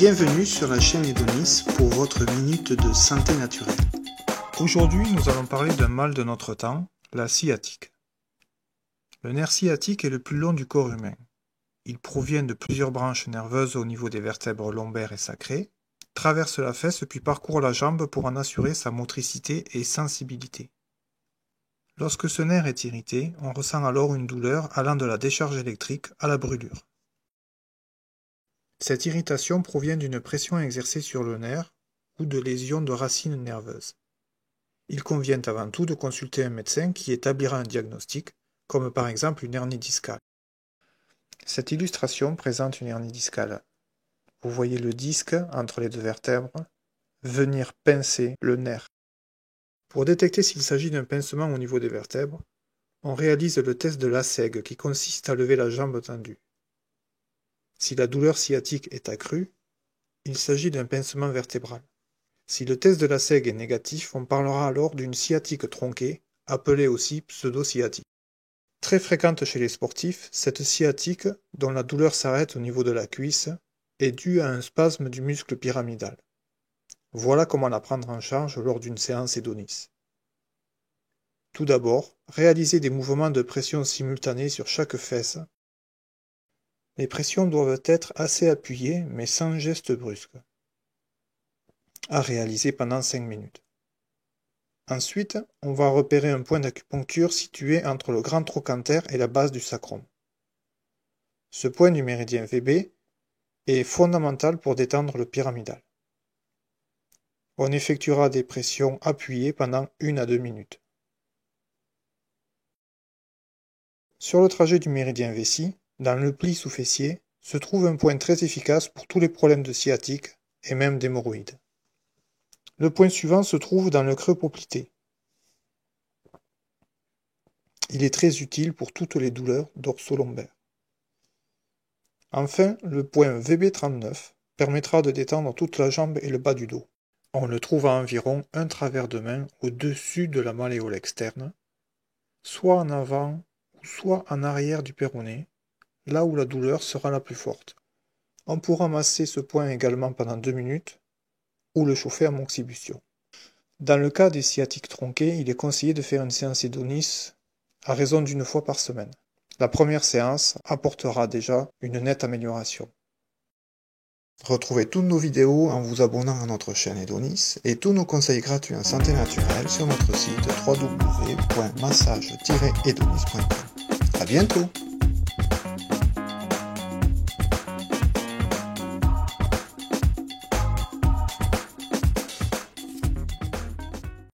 Bienvenue sur la chaîne Edonis pour votre minute de santé naturelle. Aujourd'hui, nous allons parler d'un mal de notre temps, la sciatique. Le nerf sciatique est le plus long du corps humain. Il provient de plusieurs branches nerveuses au niveau des vertèbres lombaires et sacrées, traverse la fesse puis parcourt la jambe pour en assurer sa motricité et sensibilité. Lorsque ce nerf est irrité, on ressent alors une douleur allant de la décharge électrique à la brûlure. Cette irritation provient d'une pression exercée sur le nerf ou de lésions de racines nerveuses. Il convient avant tout de consulter un médecin qui établira un diagnostic, comme par exemple une hernie discale. Cette illustration présente une hernie discale. Vous voyez le disque entre les deux vertèbres venir pincer le nerf. Pour détecter s'il s'agit d'un pincement au niveau des vertèbres, on réalise le test de Lassègue qui consiste à lever la jambe tendue. Si la douleur sciatique est accrue, il s'agit d'un pincement vertébral. Si le test de Lassègue est négatif, on parlera alors d'une sciatique tronquée, appelée aussi pseudo-sciatique. Très fréquente chez les sportifs, cette sciatique, dont la douleur s'arrête au niveau de la cuisse, est due à un spasme du muscle pyramidal. Voilà comment la prendre en charge lors d'une séance Edonis. Tout d'abord, réalisez des mouvements de pression simultanés sur chaque fesse. Les pressions doivent être assez appuyées, mais sans geste brusque. À réaliser pendant 5 minutes. Ensuite, on va repérer un point d'acupuncture situé entre le grand trochanter et la base du sacrum. Ce point du méridien VB est fondamental pour détendre le pyramidal. On effectuera des pressions appuyées pendant 1 à 2 minutes. Sur le trajet du méridien vessie, dans le pli sous-fessier, se trouve un point très efficace pour tous les problèmes de sciatique et même d'hémorroïdes. Le point suivant se trouve dans le creux poplité. Il est très utile pour toutes les douleurs dorso-lombaires. Enfin, le point VB39 permettra de détendre toute la jambe et le bas du dos. On le trouve à environ un travers de main au-dessus de la malléole externe, soit en avant ou soit en arrière du péroné, là où la douleur sera la plus forte. On pourra masser ce point également pendant 2 minutes ou le chauffer à moxibustion. Dans le cas des sciatiques tronquées, il est conseillé de faire une séance Edonis à raison d'1 fois par semaine. La première séance apportera déjà une nette amélioration. Retrouvez toutes nos vidéos en vous abonnant à notre chaîne Edonis et tous nos conseils gratuits en santé naturelle sur notre site www.massage-edonis.com. À bientôt!